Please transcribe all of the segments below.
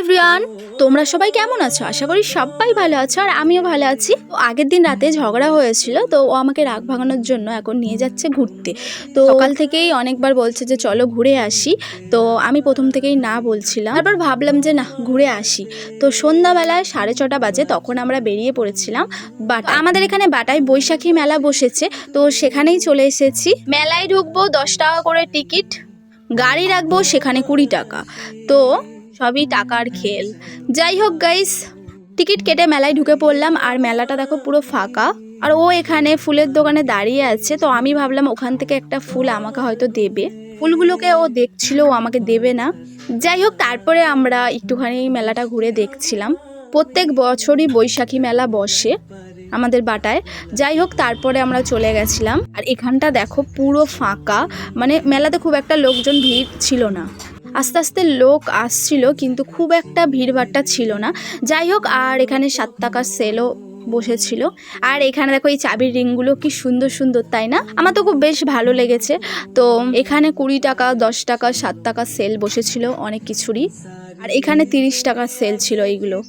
Everyone, তোমরা সবাই কেমন আছো? আশা করি সবাই ভালো আছো আর আমিও ভালো আছি। তো আগের দিন রাতে ঝগড়া হয়েছিল, তো ও আমাকে রাগ ভাঙানোর জন্য এখন নিয়ে যাচ্ছে ঘুরতে। তো সকাল থেকেই অনেকবার বলছে যে চলো ঘুরে আসি। তো আমি প্রথম থেকেই না বলছিলাম, তারপর ভাবলাম যে না ঘুরে আসি। তো সন্ধ্যাবেলায় 6:30 বাজে তখন আমরা বেরিয়ে পড়েছিলাম বাটায়। আমাদের এখানে বাটায় বৈশাখী মেলা বসেছে, তো সেখানেই চলে এসেছি। মেলায় ঢুকবো, 10 টাকা করে টিকিট, গাড়ি রাখবো সেখানে 20 টাকা। তো সবই টাকার খেল। যাই হোক গাইস, টিকিট কেটে মেলায় ঢুকে পড়লাম আর মেলাটা দেখো পুরো ফাঁকা। আর ও এখানে ফুলের দোকানে দাঁড়িয়ে আছে, তো আমি ভাবলাম ওখান থেকে একটা ফুল আমাকে হয়তো দেবে। ফুলগুলোকে ও দেখছিল, ও আমাকে দেবে না। যাই হোক, তারপরে আমরা একটুখানি মেলাটা ঘুরে দেখছিলাম। প্রত্যেক বছরই বৈশাখী মেলা বসে আমাদের বাটায়। যাই হোক, তারপরে আমরা চলে গেছিলাম। আর এখানটা দেখো পুরো ফাঁকা, মানে মেলাতে খুব একটা লোকজন ভিড় ছিল না। আস্তে আস্তে লোক আসছিল কিন্তু খুব একটা ভিড়ভাড়টা ছিল না। যাই হোক, আর এখানে 7 টাকার সেলও বসেছিল। আর এখানে দেখো এই চাবির রিংগুলো কি সুন্দর সুন্দর, তাই না? আমার তো খুব বেশ ভালো লেগেছে। তো এখানে 20 টাকা, 10 টাকা, 7 টাকা সেল বসেছিল অনেক কিছুরই। আর এখানে 30 টাকার সেল ছিল এইগুলো।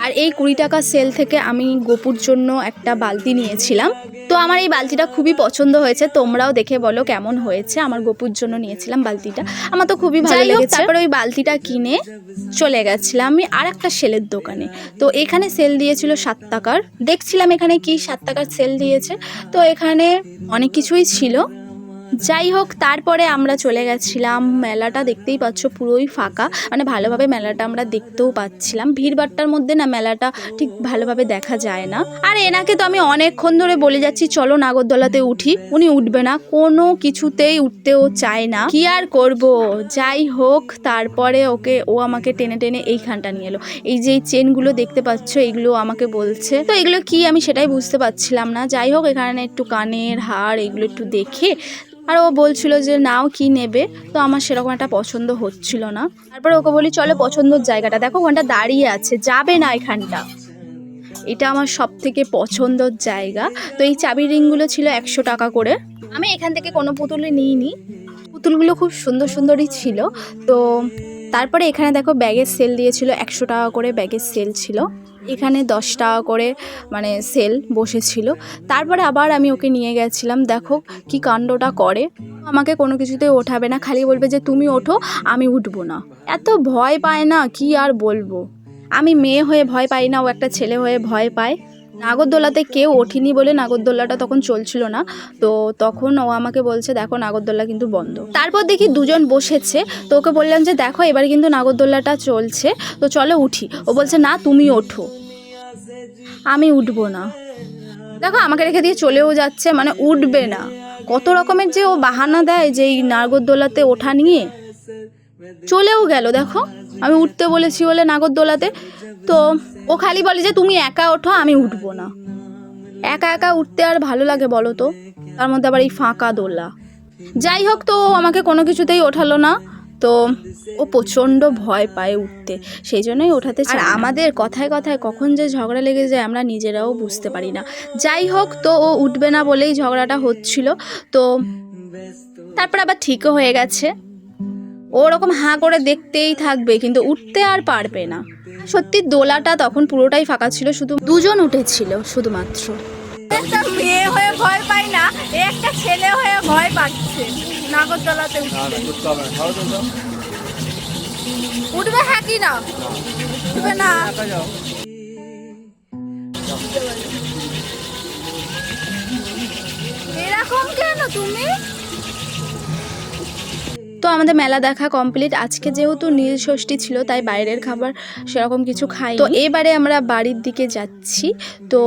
আর এই 20 টাকা সেল থেকে আমি গোপুর জন্য একটা বালতি নিয়েছিলাম। তো আমার এই বালতিটা খুবই পছন্দ হয়েছে, তোমরাও দেখে বলো কেমন হয়েছে। আমার গোপুর জন্য নিয়েছিলাম বালতিটা, আমার তো খুবই ভালো লেগেছে। তারপরে ওই বালতিটা কিনে চলে গেছিলাম আমি আর একটা সেলের দোকানে। তো এখানে সেল দিয়েছিল 7 টাকার। দেখছিলাম এখানে কি 7 টাকার সেল দিয়েছে, তো এখানে অনেক কিছুই ছিল। যাই হোক, তারপরে আমরা চলে গেছিলাম। মেলাটা দেখতেই পাচ্ছ পুরোই ফাঁকা, মানে ভালোভাবে মেলাটা আমরা দেখতেও পাচ্ছিলাম। ভিড়ভাট্টার মধ্যে না মেলাটা ঠিক ভালোভাবে দেখা যায় না। আর এনাকে তো আমি অনেকক্ষণ ধরে বলে যাচ্ছি চলো নাগরদোলাতে উঠি, উনি উঠবে না, কোনো কিছুতেই উঠতেও চায় না। কি আর করব। যাই হোক, তারপরে ও আমাকে টেনে টেনে এইখানটা নিয়ে এলো। এই যে চেনগুলো দেখতে পাচ্ছ, এগুলো আমাকে বলছে, তো এগুলো কি আমি সেটাই বুঝতে পারছিলাম না। যাই হোক, এখানে একটু কানের হার এগুলো একটু দেখে, আর ও বলছিল যে নাও কি নেবে, তো আমার সেরকম একটা পছন্দ হচ্ছিল না। তারপরে ওকে বলি চলো পছন্দের জায়গাটা দেখো, ওখানটা দাঁড়িয়ে আছে, যাবে না এখানটা। এটা আমার সব থেকে পছন্দের জায়গা। তো এই চাবির রিংগুলো ছিল 100 টাকা করে। আমি এখান থেকে কোনো পুতুলই নিইনি, পুতুলগুলো খুব সুন্দর সুন্দরই ছিল। তো তারপরে এখানে দেখো ব্যাগের সেল দিয়েছিল, 100 টাকা করে ব্যাগের সেল ছিল। এখানে 10 টাকা করে মানে সেল বসেছিল। তারপরে আবার আমি ওকে নিয়ে গেছিলাম, দেখো কি কাণ্ডটা করে। আমাকে কোনো কিছুতেই ওঠাবে না, খালি বলবে যে তুমি ওঠো, আমি উঠবো না। এত ভয় পায় না, কি আর বলবো। আমি মেয়ে হয়ে ভয় পাই না, ও একটা ছেলে হয়ে ভয় পায়। নাগরদোলাতে কেউ ওঠেনি বলে নাগরদোলাটা তখন চলছিল না, তো তখন ও আমাকে বলছে দেখো নাগরদোলা কিন্তু বন্ধ। তারপর দেখি দুজন বসেছে, তো ওকে বললাম যে দেখো এবার কিন্তু নাগরদোলাটা চলছে, তো চলো উঠি। ও বলছে না তুমি ওঠো, আমি উঠবো না। দেখো আমাকে রেখে দিয়ে চলেও যাচ্ছে, মানে উঠবে না। কত রকমের যে ও বাহানা দেয় যে এই নাগরদোলাতে ওঠা নিয়ে। চলেও গেল, দেখো আমি উঠতে বলেছি বলে নাগরদোলাতে। তো ও খালি বলে যে তুমি একা ওঠো, আমি উঠবো না। একা একা উঠতে আর ভালো লাগে বলো তো, তার মধ্যে আবার এই ফাঁকা দোলা। যাই হোক, তো আমাকে কোনো কিছুতেই ওঠালো না। তো ও প্রচণ্ড ভয় পায় উঠতে, সেই জন্যই ওঠাতে চায়। আর আমাদের কথায় কথায় কখন যে ঝগড়া লেগে যায় আমরা নিজেরাও বুঝতে পারি না। যাই হোক, তো ও উঠবে না বলেই ঝগড়াটা হচ্ছিল। তো তারপর আবার ঠিকও হয়ে গেছে। ওরকম হাঁ করে দেখতেই থাকবে, কিন্তু উঠতে আর পারবে না। সত্যি দোলাটা তখন পুরোটাই ফাঁকা ছিল, শুধু দুজন উঠেছিল শুধুমাত্র। একটা মেয়ে হয়ে ভয় পাই না, একটা ছেলে হয়ে ভয় পাচ্ছে নাগরদোলাতে উঠবে। হ্যাঁ কি না উঠবে না, এরকম কেন তুমি? তো আমাদের মেলা দেখা কমপ্লিট। আজকে যেহেতু নীল ষষ্ঠী ছিল তাই বাইরের খাবার সেরকম কিছু খাই। তো এবারে আমরা বাড়ির দিকে যাচ্ছি। তো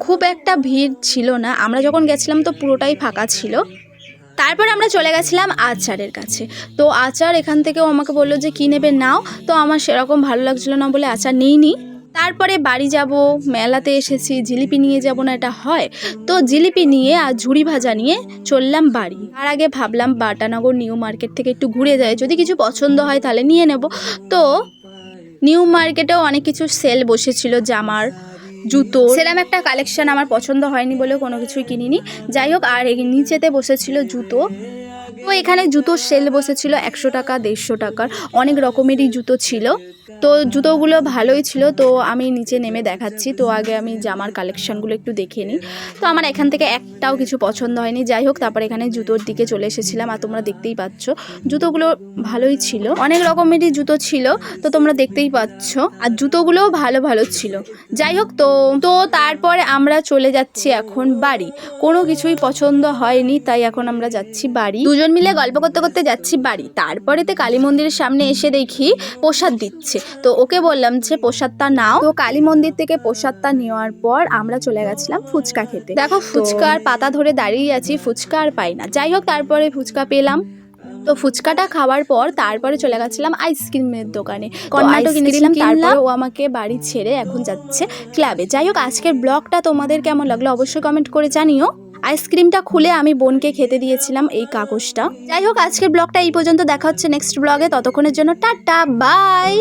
খুব একটা ভিড় ছিল না, আমরা যখন গেছিলাম তো পুরোটাই ফাঁকা ছিল। তারপর আমরা চলে গেছিলাম আচারের কাছে। তো আচার এখান থেকেও আমাকে বললো যে কী নেবে নাও, তো আমার সেরকম ভালো লাগছিলো না বলে আচার নিইনি। তারপরে বাড়ি যাব, মেলাতে এসেছি, জিলিপি নিয়ে যাব না এটা হয়? তো জিলিপি নিয়ে আর ঝুড়ি ভাজা নিয়ে চললাম বাড়ি। তার আগে ভাবলাম বাটানগর নিউ মার্কেট থেকে একটু ঘুরে যায়, যদি কিছু পছন্দ হয় তাহলে নিয়ে নেব। তো নিউ মার্কেটেও অনেক কিছু সেল বসেছিল, জামার, জুতো, সেরকম একটা কালেকশন আমার পছন্দ হয়নি বলে কোনো কিছুই কিনিনি। যাই হোক, আর এই নিচেতে বসেছিল জুতো, তো এখানে জুতোর সেল বসেছিল 100 টাকা 150 টাকার, অনেক রকমেরই জুতো ছিল। তো জুতোগুলো ভালোই ছিল। তো আমি নিচে নেমে দেখাচ্ছি। তো আগে আমি জামার কালেকশানগুলো একটু দেখে নিই। তো আমার এখান থেকে একটাও কিছু পছন্দ হয়নি। যাই হোক, তারপর এখানে জুতোর দিকে চলে এসেছিলাম। আর তোমরা দেখতেই পাচ্ছ জুতোগুলো ভালোই ছিল, অনেক রকমেরই জুতো ছিল। তো তোমরা দেখতেই পাচ্ছ, আর জুতোগুলোও ভালো ভালো ছিল। যাই হোক, তো তো তারপরে আমরা চলে যাচ্ছি এখন বাড়ি। কোনো কিছুই পছন্দ হয়নি, তাই এখন আমরা যাচ্ছি বাড়ি। দুজন মিলে গল্প করতে করতে যাচ্ছি বাড়ি। তারপরেতে কালী মন্দিরের সামনে এসে দেখি প্রসাদ দিচ্ছে। তো ওকে বললাম যে প্রসাদটা নাও। তো কালী মন্দির থেকে প্রসাদটা নেওয়ার পর আমরা চলে গেছিলাম ফুচকা খেতে। দেখো, ফুচকার পাতা ধরে দাঁড়িয়ে আছি, ফুচকা আর পাই না। যাই হোক, তারপরে ফুচকা পেলাম। তো ফুচকাটা খাওয়ার পর তারপরে চলে গেছিলাম আইসক্রিমের দোকানে। কর্নাটক কিনেছিলাম। তারপরে ও আমাকে বাড়ি ছেড়ে এখন যাচ্ছে ক্লাবে। যাই হোক, আজকের ব্লগটা তোমাদের কেমন লাগলো অবশ্যই কমেন্ট করে জানিও। আইসক্রিমটা খুলে আমি বোনকে খেতে দিয়েছিলাম এই কাগজটা। যাই হোক, আজকের ব্লগটা এই পর্যন্ত। দেখা হচ্ছে নেক্সট ব্লগে। ততক্ষণের জন্য টাটা, বাই।